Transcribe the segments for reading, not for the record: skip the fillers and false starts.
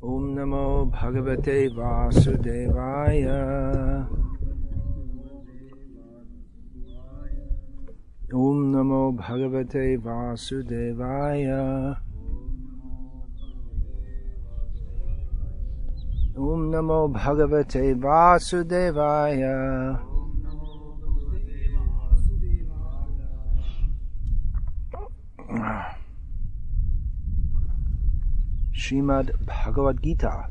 Om Namo Bhagavate Vasudevaya. Om Namo Bhagavate Vasudevaya. Om Namo Bhagavate Vasudevaya. Srimad Bhagavad-gita,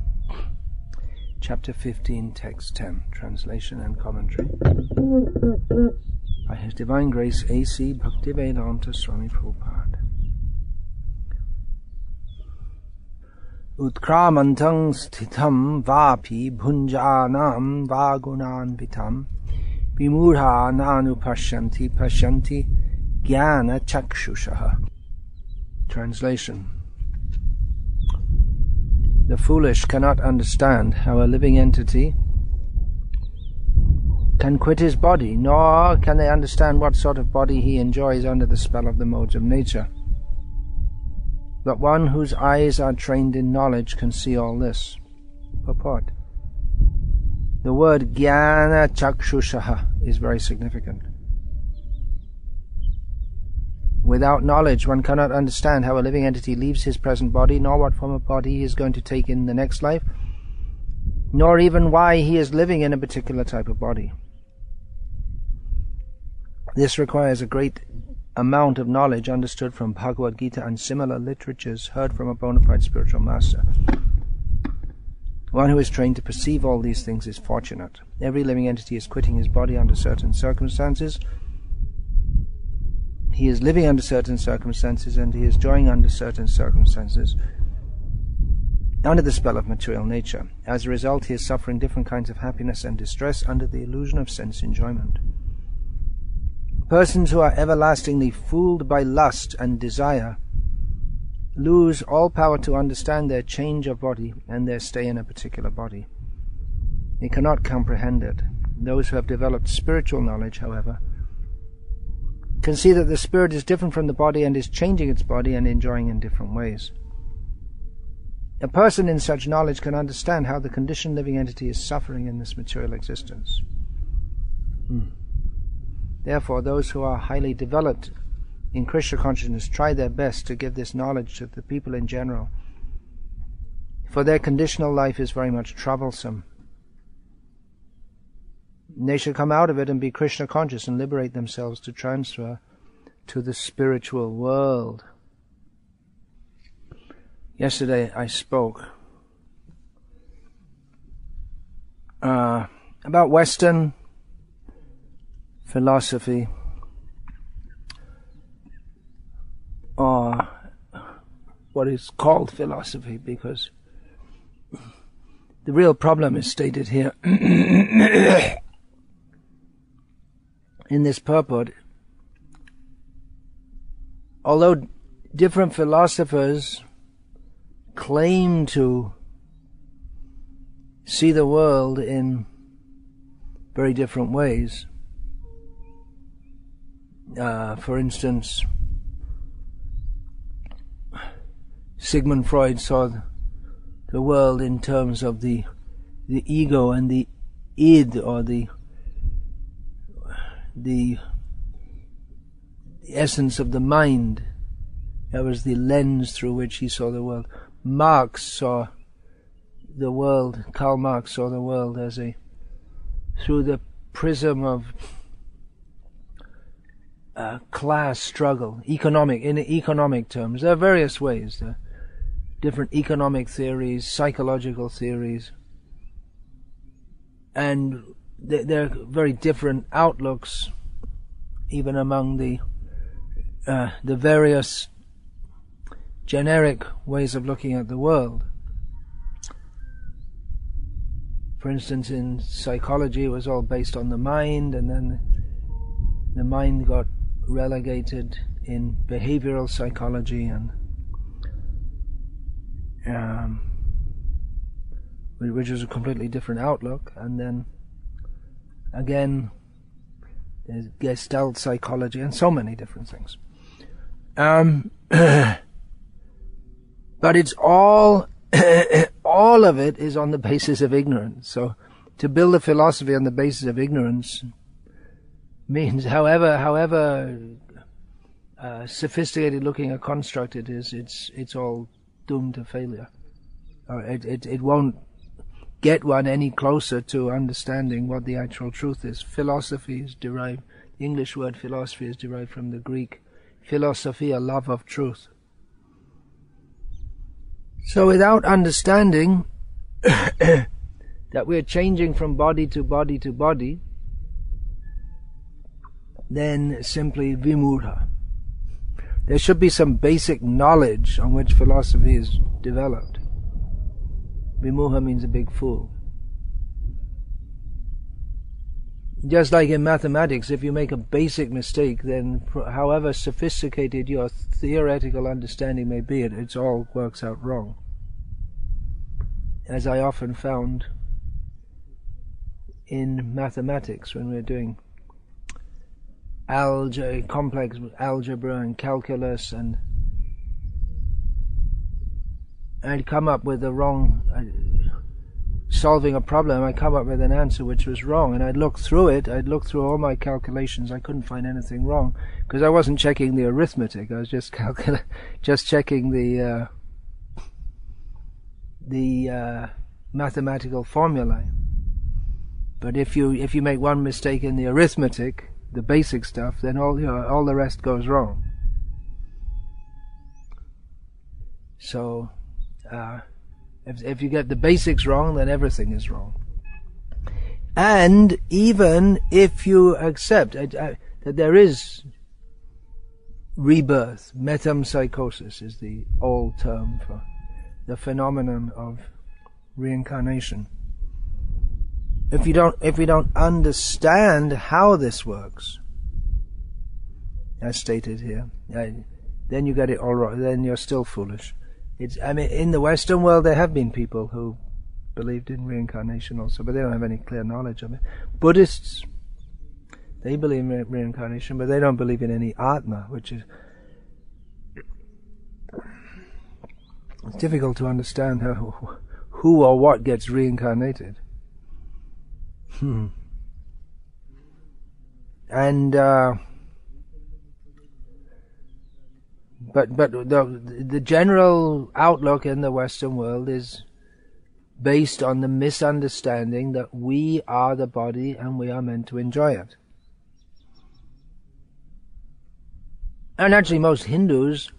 Chapter 15, Text 10, Translation and Commentary, by His Divine Grace A.C. Bhakti-vedanta Swami Prabhupada. Utkramantang sthitam vapi bhunjanam vagunan pitam vimurha nanupashyanti pashyanti jnana chakshushaha. Translation. The foolish cannot understand how a living entity can quit his body, nor can they understand what sort of body he enjoys under the spell of the modes of nature. But one whose eyes are trained in knowledge can see all this. Purport. The word jnana chakshushaha is very significant. Without knowledge, one cannot understand how a living entity leaves his present body, nor what form of body he is going to take in the next life, nor even why he is living in a particular type of body. This requires a great amount of knowledge understood from Bhagavad-gita and similar literatures heard from a bona fide spiritual master. One who is trained to perceive all these things is fortunate. Every living entity is quitting his body under certain circumstances. He is living under certain circumstances, and he is joying under certain circumstances, under the spell of material nature. As a result, he is suffering different kinds of happiness and distress under the illusion of sense enjoyment. Persons who are everlastingly fooled by lust and desire lose all power to understand their change of body and their stay in a particular body. They cannot comprehend it. Those who have developed spiritual knowledge, however, can see that the spirit is different from the body and is changing its body and enjoying in different ways. A person in such knowledge can understand how the conditioned living entity is suffering in this material existence. Therefore, those who are highly developed in Krishna consciousness try their best to give this knowledge to the people in general, for their conditional life is very much troublesome. They should come out of it and be Krishna conscious and liberate themselves to transfer to the spiritual world. Yesterday I spoke about Western philosophy, or what is called philosophy, because the real problem is stated here in this purport. Although different philosophers claim to see the world in very different ways, for instance, Sigmund Freud saw the world in terms of the ego and the id, or the essence of the mind. That was the lens through which he saw the world. Marx saw the world, Karl Marx saw the world as through the prism of class struggle, in economic terms. There are various ways. There are different economic theories, psychological theories, and there are very different outlooks even among the various generic ways of looking at the world. For instance, in psychology it was all based on the mind, and then the mind got relegated in behavioral psychology, and which is a completely different outlook. And then again there's Gestalt psychology and so many different things. But it's all all of it is on the basis of ignorance. So to build a philosophy on the basis of ignorance means however sophisticated looking a construct it is, it's all doomed to failure. Or it won't get one any closer to understanding what the actual truth is. Philosophy is derived, the English word philosophy is derived from the Greek philosophia, love of truth. So without understanding that we're changing from body to body to body, then simply vimudha. There should be some basic knowledge on which philosophy is developed. Vimuha means a big fool. Just like in mathematics, if you make a basic mistake, then however sophisticated your theoretical understanding may be, it all works out wrong. As I often found in mathematics when we're doing complex algebra and calculus, and I'd come up with the wrong, solving a problem, I'd come up with an answer which was wrong, and I'd look through all my calculations, I couldn't find anything wrong, because I wasn't checking the arithmetic, I was just checking the mathematical formulae. But if you make one mistake in the arithmetic, the basic stuff, then all the rest goes wrong. So if you get the basics wrong, then everything is wrong. And even if you accept that there is rebirth, metempsychosis is the old term for the phenomenon of reincarnation. If we don't understand how this works, as stated here, then you get it all wrong. Then you're still foolish. In the Western world there have been people who believed in reincarnation also, but they don't have any clear knowledge of it. Buddhists, they believe in reincarnation, but they don't believe in any Atma, which is it's difficult to understand who or what gets reincarnated. And but the general outlook in the Western world is based on the misunderstanding that we are the body and we are meant to enjoy it. And actually most Hindus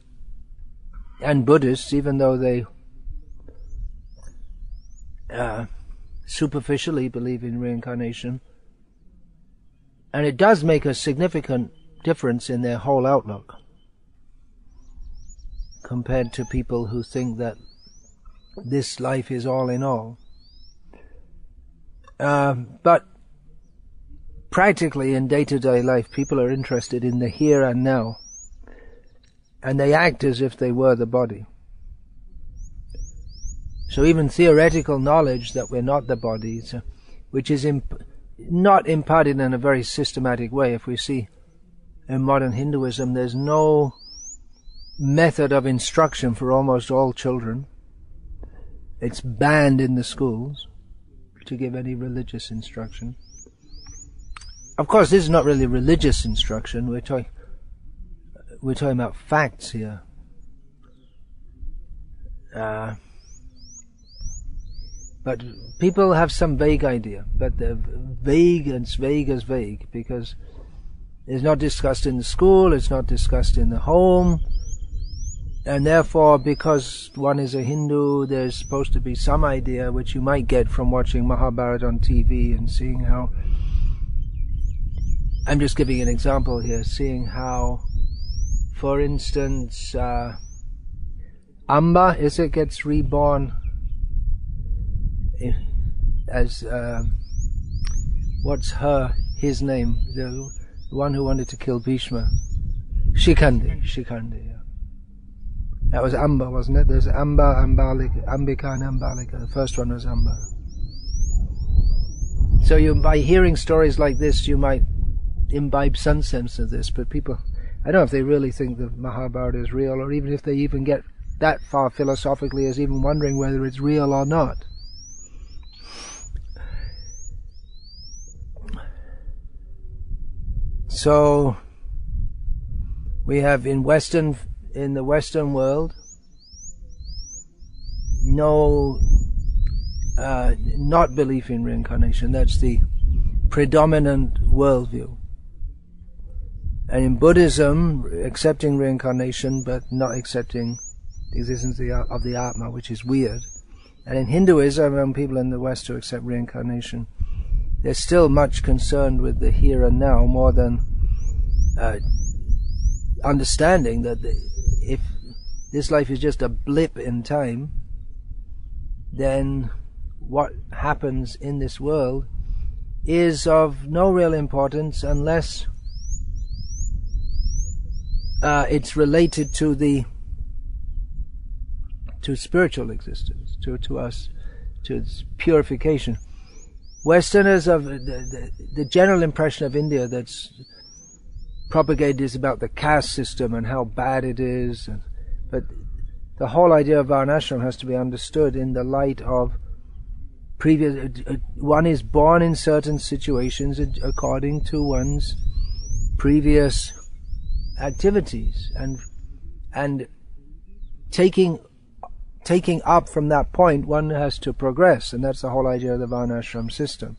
and Buddhists, even though they superficially believe in reincarnation, and it does make a significant difference in their whole outlook compared to people who think that this life is all in all. But practically in day-to-day life, people are interested in the here and now, and they act as if they were the body. So even theoretical knowledge that we're not the body, which is not imparted in a very systematic way. If we see in modern Hinduism, there's no method of instruction for almost all children. It's banned in the schools to give any religious instruction. Of course, this is not really religious instruction. We're talking about facts here. But people have some vague idea, but they're vague and vague as vague, because it's not discussed in the school, it's not discussed in the home, and therefore, because one is a Hindu, there's supposed to be some idea which you might get from watching Mahabharata on TV and seeing how, I'm just giving an example here, seeing how, for instance, Amba, gets reborn as what's his name, the one who wanted to kill Bhishma, Shikandi, yeah. That was Amba, wasn't it? There's Amba, Ambika and Ambalika. The first one was Amba. So by hearing stories like this, you might imbibe some sense of this, but people, I don't know if they really think the Mahabharata is real, or even if they even get that far philosophically as even wondering whether it's real or not. So we have in the Western world no not belief in reincarnation. That's the predominant worldview. And in Buddhism, accepting reincarnation but not accepting the existence of the Atma, which is weird. And in Hinduism, among people in the West who accept reincarnation, they're still much concerned with the here and now more than understanding that if this life is just a blip in time, then what happens in this world is of no real importance unless it's related to spiritual existence, to us, to its purification. Westerners of the general impression of India that's propagated is about the caste system and how bad it is, but the whole idea of varnashram has to be understood in the light of previous. One is born in certain situations according to one's previous activities, and taking up from that point, one has to progress, and that's the whole idea of the varnashram system.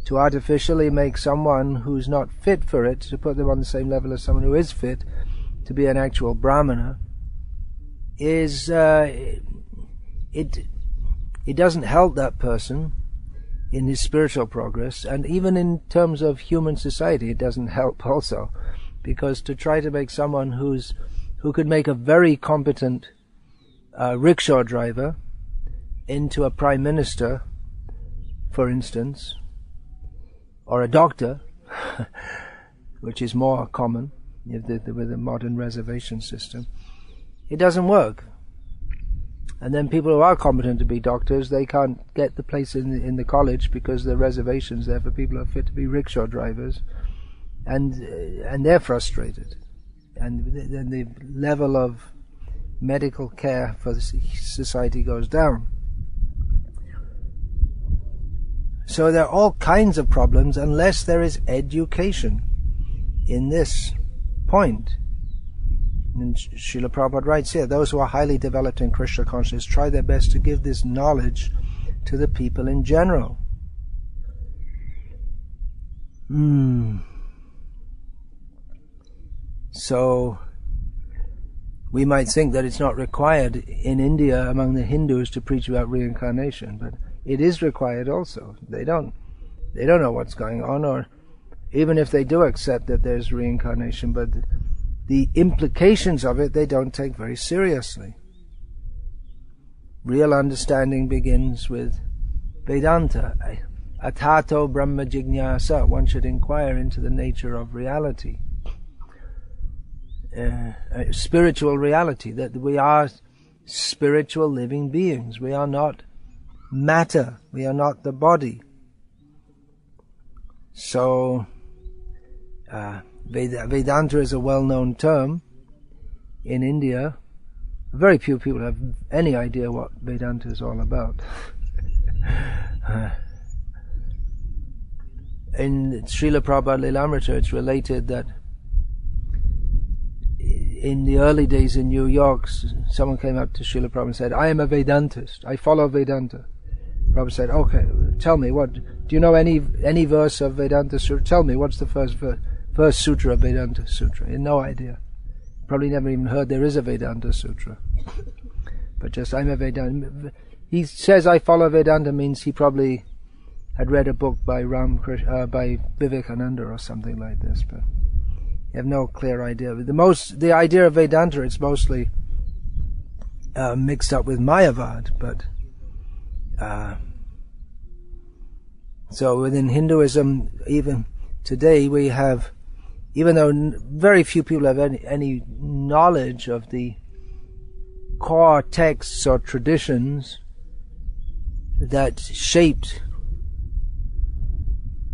To artificially make someone who's not fit for it, to put them on the same level as someone who is fit to be an actual brahmana, is it doesn't help that person in his spiritual progress, and even in terms of human society it doesn't help also, because to try to make someone who could make a very competent rickshaw driver into a prime minister, for instance, or a doctor, which is more common with the modern reservation system, it doesn't work. And then people who are competent to be doctors, they can't get the place in the college because the reservations there for people who are fit to be rickshaw drivers, and they're frustrated. And then the level of medical care for the society goes down. So there are all kinds of problems unless there is education in this point. And Srila Prabhupada writes here, those who are highly developed in Krishna consciousness try their best to give this knowledge to the people in general. So we might think that it's not required in India among the Hindus to preach about reincarnation, but it is required also. They don't know what's going on, or even if they do accept that there's reincarnation, but the implications of it they don't take very seriously. Real understanding begins with Vedanta. Atato Brahma Jignasa. One should inquire into the nature of reality. Spiritual reality, that we are spiritual living beings. We are not matter. We are not the body. So Vedanta is a well-known term in India. Very few people have any idea what Vedanta is all about. In Srila Prabhupada Lilamrita, it's related that in the early days in New York, someone came up to Srila Prabhupada and said, I am a Vedantist, I follow Vedanta. Prabhupada said, okay, tell me, do you know any verse of Vedanta Sutra? Tell me, what's the first sutra of Vedanta Sutra? He had no idea. Probably never even heard there is a Vedanta Sutra. But just, I'm a Vedanta. He says, I follow Vedanta means he probably had read a book by by Vivekananda or something like this, but you have no clear idea. The idea of Vedanta, it's mostly mixed up with Mayavad, but so within Hinduism, even today, we have, even though very few people have any knowledge of the core texts or traditions that shaped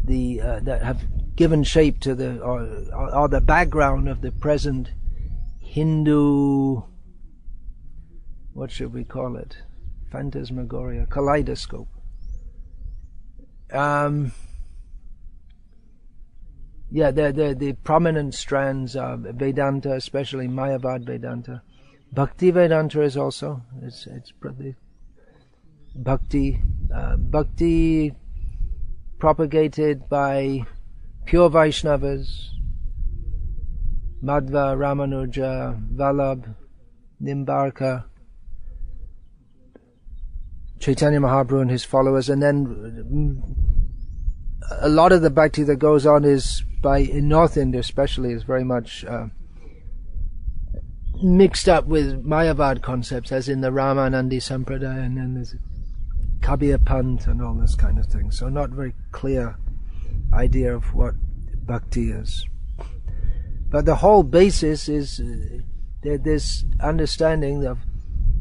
that have given shape to or the background of the present Hindu what should we call it? Phantasmagoria, kaleidoscope. The prominent strands are Vedanta, especially Mayavad Vedanta. Bhakti Vedanta is also, it's probably Bhakti propagated by pure Vaishnavas, Madhva, Ramanuja, Vallabh, Nimbarka, Chaitanya Mahaprabhu and his followers, and then a lot of the bhakti that goes on is in North India especially, is very much mixed up with Mayavad concepts, as in the Ramanandi Sampradaya, and then there's Kabir Pant and all this kind of thing. So not very clear idea of what bhakti is. But the whole basis is this understanding of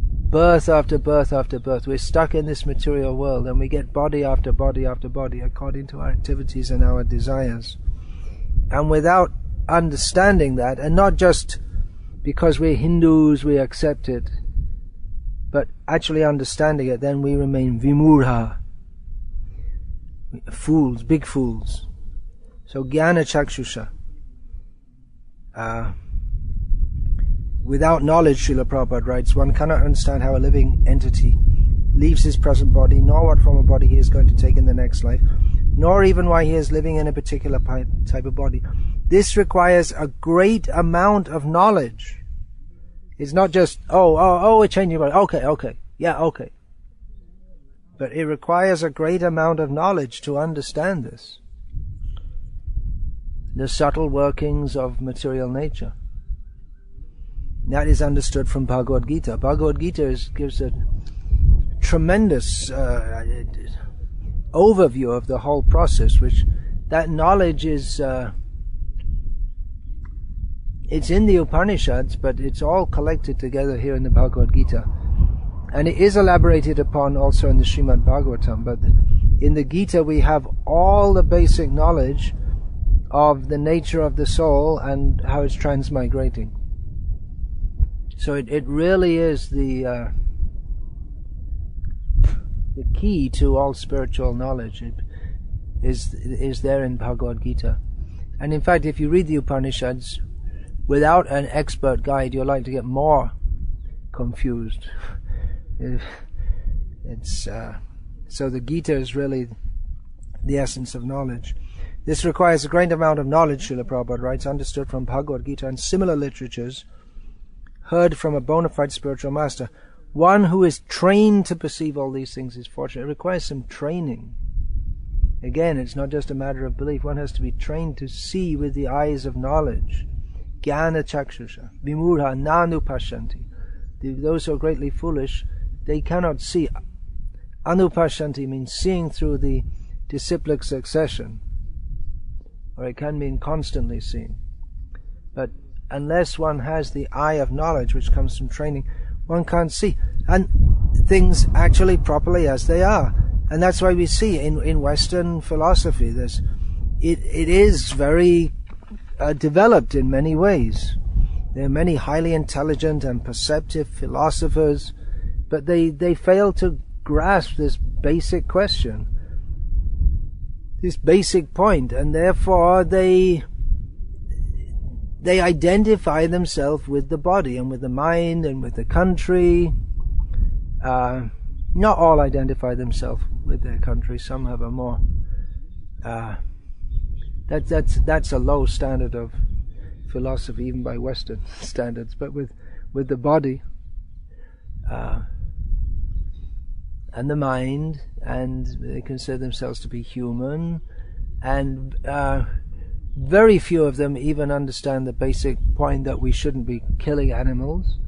birth after birth after birth. We're stuck in this material world, and we get body after body after body according to our activities and our desires. And without understanding that, and not just because we're Hindus we accept it, but actually understanding it, then we remain vimurha, fools, big fools. So jnana chakshusha. Without knowledge, Srila Prabhupada writes, one cannot understand how a living entity leaves his present body, nor what form of body he is going to take in the next life, nor even why he is living in a particular type of body. This requires a great amount of knowledge. It's not just, we're changing body. Okay. But it requires a great amount of knowledge to understand this. The subtle workings of material nature. That is understood from Bhagavad-gita. Bhagavad-gita gives a tremendous overview of the whole process, which that knowledge is it's in the Upanishads, but it's all collected together here in the Bhagavad-gita. And it is elaborated upon also in the Srimad Bhagavatam, but in the Gita we have all the basic knowledge of the nature of the soul and how it's transmigrating. So it really is the key to all spiritual knowledge. It is there in Bhagavad-gita. And in fact, if you read the Upanishads without an expert guide, you're likely to get more confused. So the Gita is really the essence of knowledge. This requires a great amount of knowledge, Srila Prabhupada writes, understood from Bhagavad-gita and similar literatures, heard from a bona fide spiritual master. One who is trained to perceive all these things is fortunate. It requires some training. Again, it's not just a matter of belief. One has to be trained to see with the eyes of knowledge. Jnana chakshusha, vimurha nanupashyanti. Those who are greatly foolish, they cannot see. Anupashyanti means seeing through the disciplic succession, or it can mean constantly seeing. But unless one has the eye of knowledge, which comes from training, one can't see and things actually properly as they are. And that's why we see in Western philosophy it is very developed in many ways. There are many highly intelligent and perceptive philosophers, but they fail to grasp this basic question, this basic point, and therefore they identify themselves with the body and with the mind and with the country. Not all identify themselves with their country. Some have a more that's a low standard of philosophy, even by Western standards. But with the body and the mind, and they consider themselves to be human, and very few of them even understand the basic point that we shouldn't be killing animals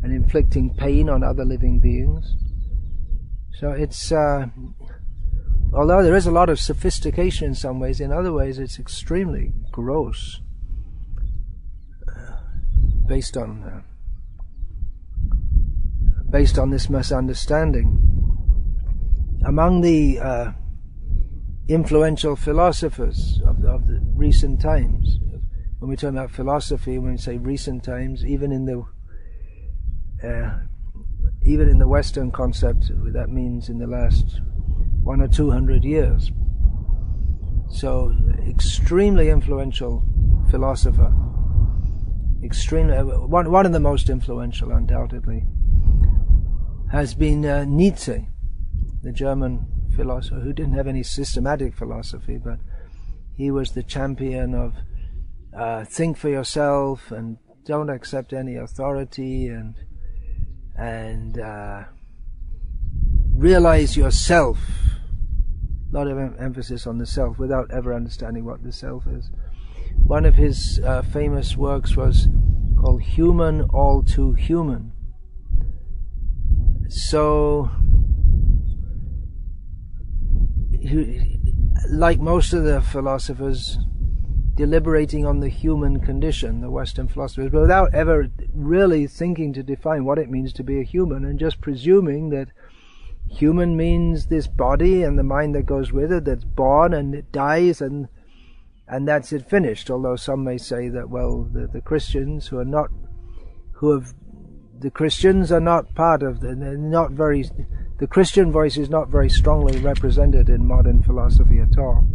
and inflicting pain on other living beings. So it's although there is a lot of sophistication in some ways, in other ways it's extremely gross, based on this misunderstanding. Among the influential philosophers of the recent times, when we talk about philosophy, when we say recent times, even in the even in the Western concept, that means in the last 100 or 200 years. So, extremely influential philosopher, one of the most influential, undoubtedly, has been Nietzsche, the German philosopher, who didn't have any systematic philosophy, but he was the champion of think for yourself and don't accept any authority and realize yourself. A lot of emphasis on the self without ever understanding what the self is. One of his famous works was called Human All Too Human. So, like most of the philosophers, deliberating on the human condition, the Western philosophers, but without ever really thinking to define what it means to be a human, and just presuming that human means this body and the mind that goes with it, that's born and it dies, and that's it, finished. Although some may say that, well, the Christians the Christians are not part of the Christian voice is not very strongly represented in modern philosophy at all.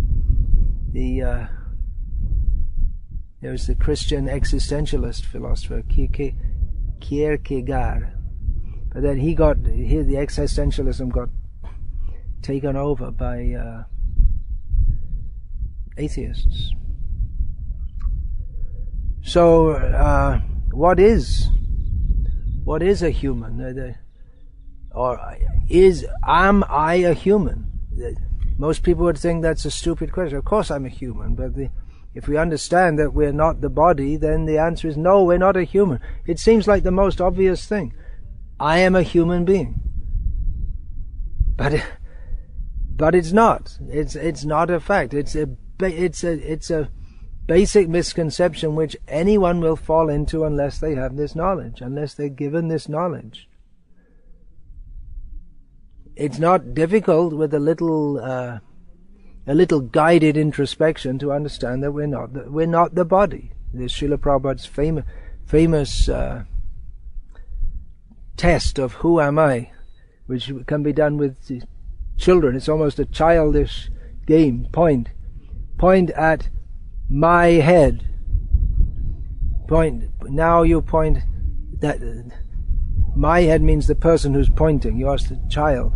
There's the Christian existentialist philosopher Kierkegaard, but then the existentialism got taken over by atheists. So, what is a human? Am I a human? Most people would think that's a stupid question. Of course I'm a human, but if we understand that we're not the body, then the answer is no, we're not a human. It seems like the most obvious thing. I am a human being. But it's not. It's not a fact. It's a basic misconception which anyone will fall into unless they have this knowledge, unless they're given this knowledge. It's not difficult with a little guided introspection to understand that we're not the body. There's Srila Prabhupada's famous test of who am I, which can be done with children. It's almost a childish game. Point at my head. Now you point that my head means the person who's pointing. You ask the child,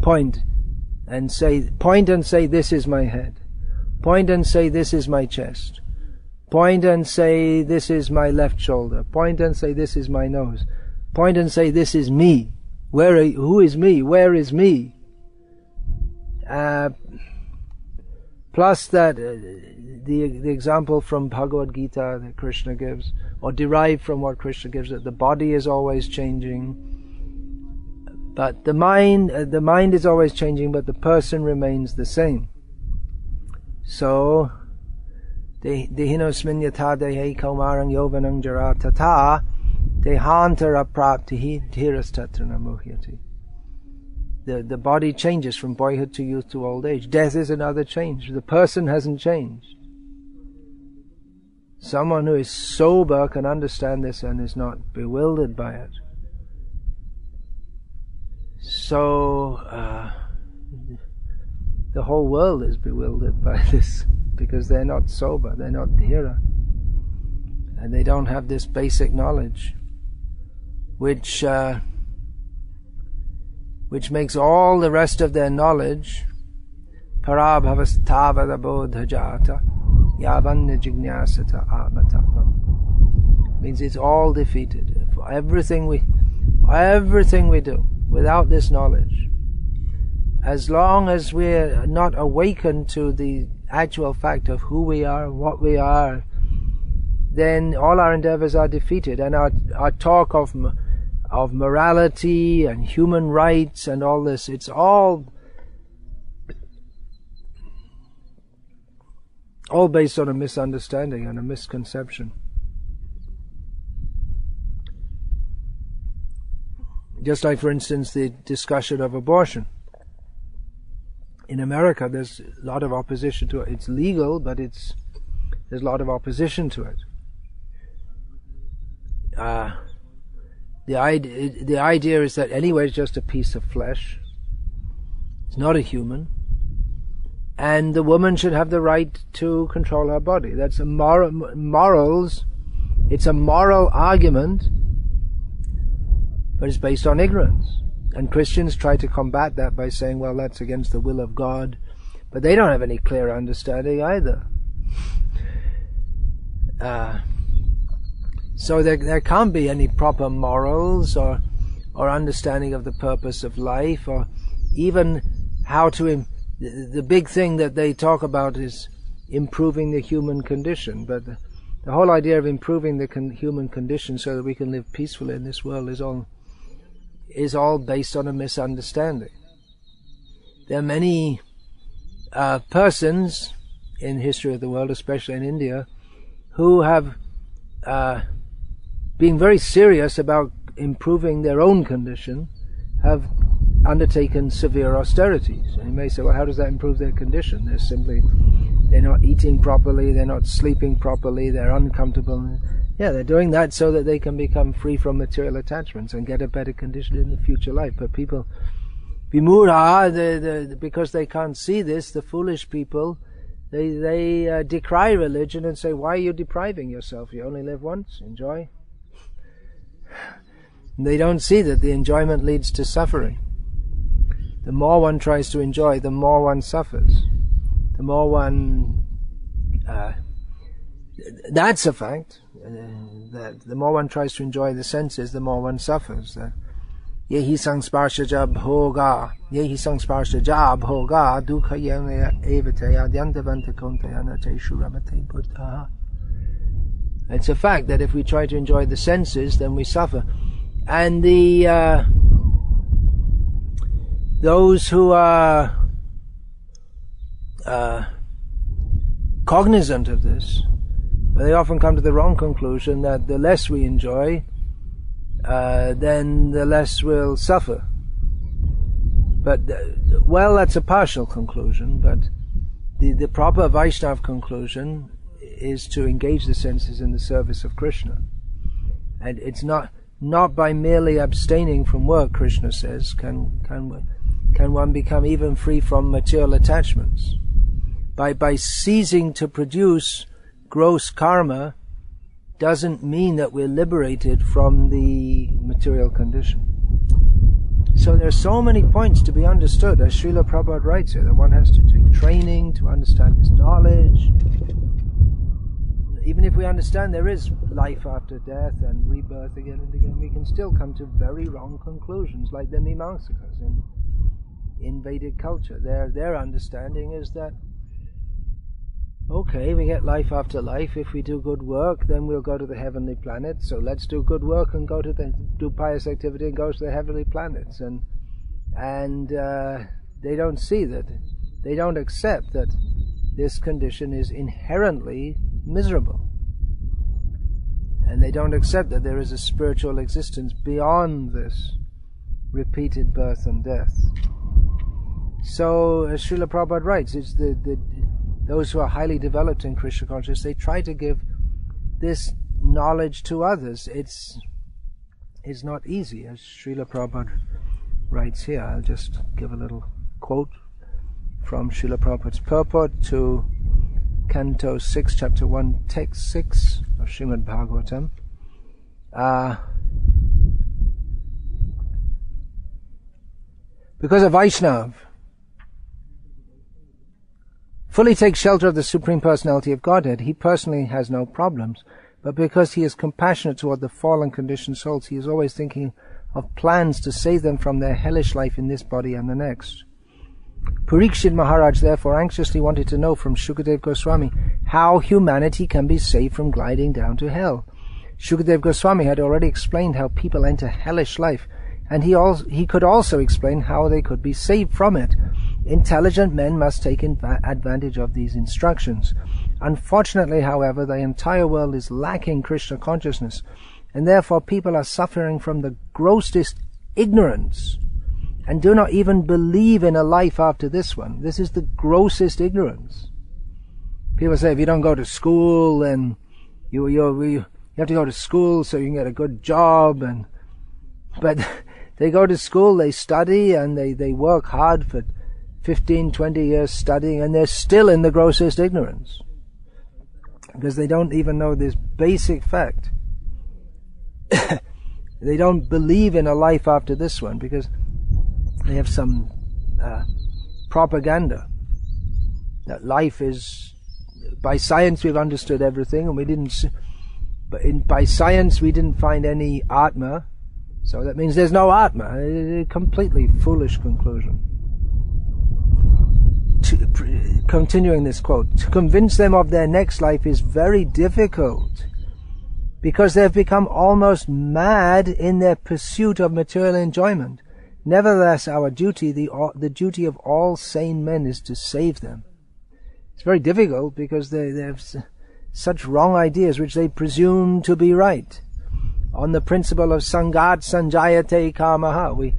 point and say, this is my head. Point and say, this is my chest. Point and say, this is my left shoulder. Point and say, this is my nose. Point and say, this is me. Who is me? Where is me? Plus that, the example from Bhagavad-gita that Krishna gives, or derived from what Krishna gives, that the body is always changing, but the mind is always changing, but the person remains the same. So, dehinosmin yatha dehe kaumarang yovanang jara tata dehantara praptihi dhirastatra namuhyati. The body changes from boyhood to youth to old age. Death is another change. The person hasn't changed. Someone who is sober can understand this and is not bewildered by it. So, the whole world is bewildered by this because they're not sober, they're not dhira, and they don't have this basic knowledge, which makes all the rest of their knowledge parabhavastavadabodhajata yavanna jignyasata atmatapam. Means it's all defeated. For everything we do without this knowledge, as long as we're not awakened to the actual fact of who we are and what we are, then all our endeavors are defeated, and our talk of morality and human rights and all this, it's all based on a misunderstanding and a misconception. Just like, for instance, the discussion of abortion. In America, there's a lot of opposition to it. It's legal, but there's a lot of opposition to it. The idea is that anyway it's just a piece of flesh. It's not a human. And the woman should have the right to control her body. That's a morals. It's a moral argument, but it's based on ignorance. And Christians try to combat that by saying, well, that's against the will of God. But they don't have any clear understanding either. So there can't be any proper morals or understanding of the purpose of life, or even how to... The big thing that they talk about is improving the human condition. But the whole idea of improving the human condition so that we can live peacefully in this world is all based on a misunderstanding. There are many persons in the history of the world, especially in India, who have been very serious about improving their own condition, have undertaken severe austerities. And you may say, well, how does that improve their condition? They're not eating properly, they're not sleeping properly, they're uncomfortable. Yeah, they're doing that so that they can become free from material attachments and get a better condition in the future life. But people, Vimura, because they can't see this, the foolish people, they decry religion and say, why are you depriving yourself? You only live once, enjoy. They don't see that the enjoyment leads to suffering. The more one tries to enjoy, the more one suffers. The more one... that's a fact. That the more one tries to enjoy the senses, the more one suffers. Yehi sangsparsha jab hoga, yehi sangsparsha jab hoga, dukha yana evataya dyantavanta kontayana teshuramate buddha. It's a fact that if we try to enjoy the senses, then we suffer. And those who are cognizant of this, they often come to the wrong conclusion that the less we enjoy, then the less we'll suffer. But, well, that's a partial conclusion, but the proper Vaishnava conclusion is to engage the senses in the service of Krishna. And it's not by merely abstaining from work, Krishna says, can one become even free from material attachments. By ceasing to produce gross karma doesn't mean that we're liberated from the material condition. So there are so many points to be understood, as Srila Prabhupada writes here, that one has to take training to understand this knowledge. Even if we understand there is life after death and rebirth again and again, we can still come to very wrong conclusions, like the Mimamsakas in Vedic culture. Their understanding is that, okay, we get life after life. If we do good work, then we'll go to the heavenly planets. So let's do good work and do pious activity and go to the heavenly planets. And they don't see that. They don't accept that this condition is inherently miserable. And they don't accept that there is a spiritual existence beyond this repeated birth and death. So, as Srila Prabhupada writes, it's those who are highly developed in Krishna consciousness, they try to give this knowledge to others. It's not easy, as Srila Prabhupada writes here. I'll just give a little quote from Srila Prabhupada's purport to Canto 6, Chapter 1, Text 6 of Srimad Bhagavatam. Because a Vaishnava fully takes shelter of the Supreme Personality of Godhead, he personally has no problems. But because he is compassionate toward the fallen conditioned souls, he is always thinking of plans to save them from their hellish life in this body and the next. Parikshit Maharaj therefore anxiously wanted to know from Shukadev Goswami how humanity can be saved from gliding down to hell. Shukadev Goswami had already explained how people enter hellish life, and he could also explain how they could be saved from it. Intelligent men must take advantage of these instructions. Unfortunately, however, the entire world is lacking Krishna consciousness, and therefore people are suffering from the grossest ignorance and do not even believe in a life after this one. This is the grossest ignorance. People say, if you don't go to school, then you have to go to school so you can get a good job, and But they go to school, they study, and they work hard for 15, 20 years studying, and they're still in the grossest ignorance. Because they don't even know this basic fact. They don't believe in a life after this one, because they have some propaganda that life is... By science we've understood everything, and we didn't... by science we didn't find any Atma, so that means there's no Atma. A completely foolish conclusion. Continuing this quote, to convince them of their next life is very difficult, because they have become almost mad in their pursuit of material enjoyment. Nevertheless, our duty, the duty of all sane men, is to save them. It's very difficult because they have such wrong ideas which they presume to be right. On the principle of Sangat Sanjayate Kamaha,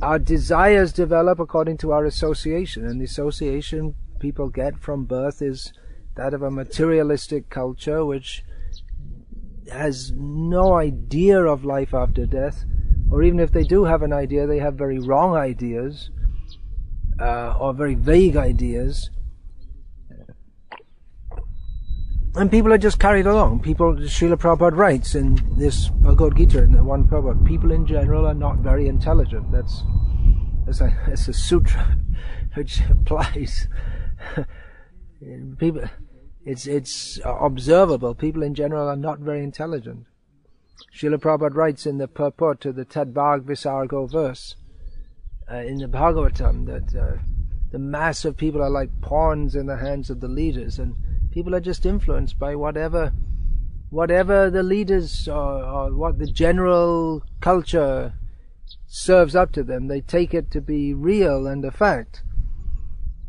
our desires develop according to our association, and the association people get from birth is that of a materialistic culture which has no idea of life after death, or even if they do have an idea, they have very wrong ideas, or very vague ideas, and people are just carried along. Srila Prabhupada writes in this Bhagavad-gita, in the one Prabhupada, people in general are not very intelligent. That's a sutra which applies. People, it's observable. People in general are not very intelligent. Srila Prabhupada writes in the purport to the Tadbhag Visargo verse in the Bhagavatam that the mass of people are like pawns in the hands of the leaders, and people are just influenced by whatever the leaders or what the general culture serves up to them. They take it to be real and a fact.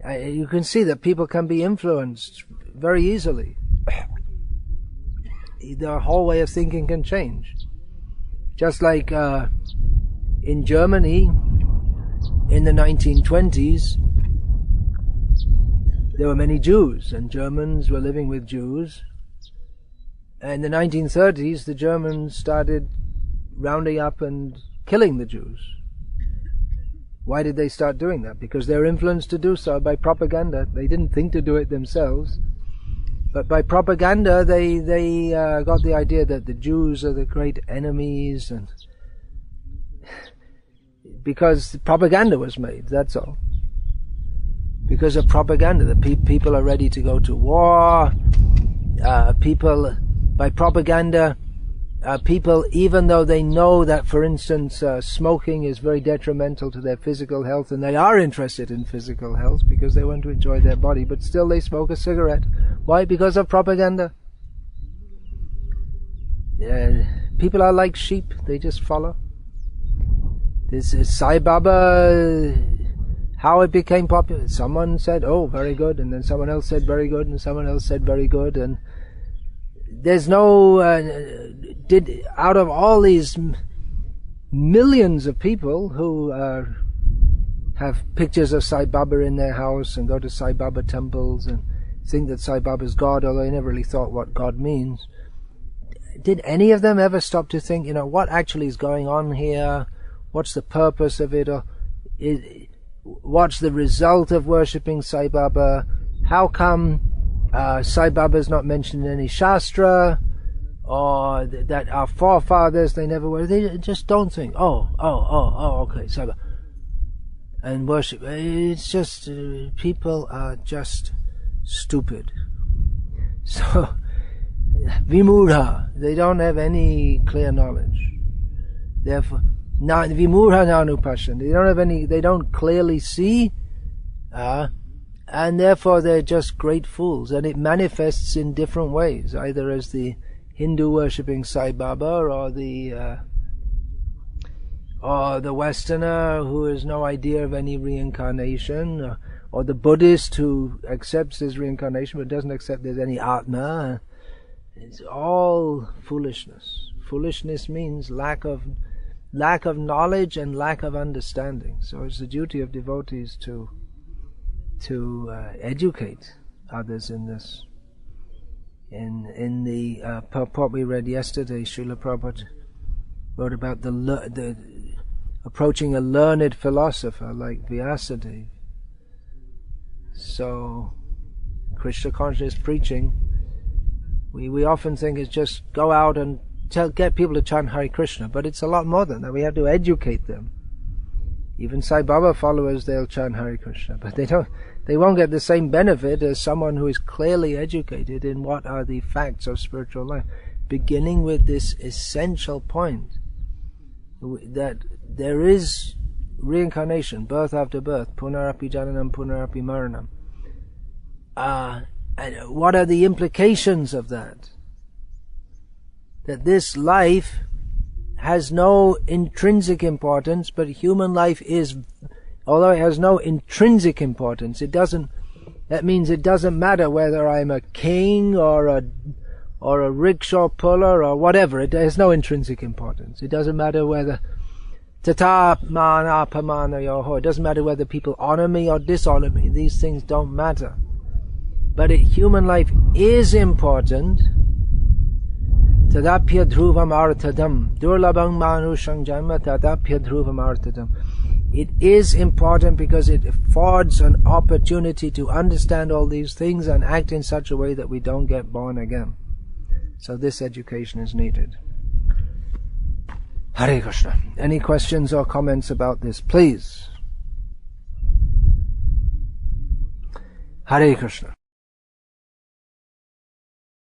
You can see that people can be influenced very easily. Their whole way of thinking can change. Just like in Germany in the 1920s, there were many Jews, and Germans were living with Jews. And in the 1930s, the Germans started rounding up and killing the Jews. Why did they start doing that? Because they were influenced to do so by propaganda. They didn't think to do it themselves. But by propaganda, they got the idea that the Jews are the great enemies, and because propaganda was made, that's all. Because of propaganda, the people are ready to go to war. By propaganda, people, even though they know that, for instance, smoking is very detrimental to their physical health, and they are interested in physical health because they want to enjoy their body, but still they smoke a cigarette. Why? Because of propaganda. People are like sheep, they just follow. This is Sai Baba, how it became popular. Someone said, oh, very good, and then someone else said very good, and someone else said very good, and there's no... out of all these millions of people who have pictures of Sai Baba in their house and go to Sai Baba temples and think that Sai Baba is God, although they never really thought what God means, did any of them ever stop to think, what actually is going on here? What's the purpose of it? Or what's the result of worshipping Sai Baba? How come Sai Baba is not mentioned in any Shastra? Or that our forefathers, they never were. They just don't think, okay, Sai Baba. And worship. It's just, people are just stupid. So, Vimudha, they don't have any clear knowledge. Therefore, Vimudha Nanupashan, they don't clearly see, and therefore they're just great fools, and it manifests in different ways, either as the Hindu worshipping Sai Baba, or the Westerner who has no idea of any reincarnation, or the Buddhist who accepts his reincarnation but doesn't accept there's any Atma. It's all foolishness. Foolishness means lack of knowledge and lack of understanding. So it's the duty of devotees to educate others in this. In the purport we read yesterday, Srila Prabhupada wrote about the approaching a learned philosopher like Vyasa. So Krishna conscious preaching, we often think is just go out and get people to chant Hare Krishna, but it's a lot more than that. We have to educate them. Even Sai Baba followers, they'll chant Hare Krishna, but they won't get the same benefit as someone who is clearly educated in what are the facts of spiritual life, beginning with this essential point that there is reincarnation, birth after birth, punarapi jananam, punarapi maranam. And what are the implications of that? That this life has no intrinsic importance, but human life is, although it has no intrinsic importance, that means it doesn't matter whether I'm a king or a rickshaw puller or whatever. It has no intrinsic importance. It doesn't matter whether tata mana pamana yoho. It doesn't matter whether people honor me or dishonor me. These things don't matter. But human life is important. Tadapya dhruvam artadam. Durlabang manushang janma tadapya dhruvam artadam. It is important because it affords an opportunity to understand all these things and act in such a way that we don't get born again. So this education is needed. Hare Krishna. Any questions or comments about this, please? Hare Krishna.